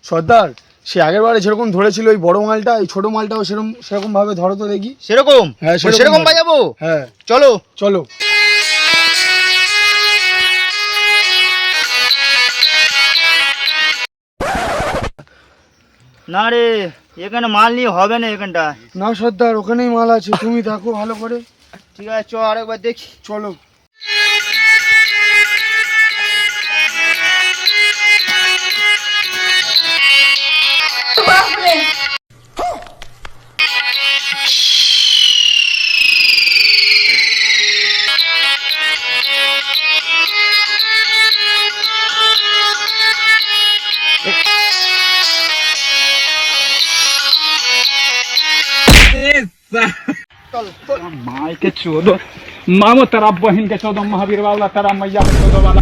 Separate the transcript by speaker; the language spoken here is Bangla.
Speaker 1: সর্দার সে আগের বারে যেরকম ধরেছিল ওই বড় মালটা, এই ছোট মালটাও সেরকম ভাবে ধরো তো দেখি।
Speaker 2: সেরকম?
Speaker 1: হ্যাঁ
Speaker 2: সেরকম বাজাবো।
Speaker 1: হ্যাঁ
Speaker 2: চলো
Speaker 1: চলো।
Speaker 2: না রে, এখানে মাল নিয়ে হবে না এখানটা।
Speaker 1: না সর্দার, ওখানেই মাল আছে, তুমি দেখো ভালো করে।
Speaker 2: ঠিক আছে, চ আরেকবার দেখি।
Speaker 1: চলো।
Speaker 3: माई के चौदह मामो तेरा बहन के 14 महावीर वाला तेरा मैया के 14 वाला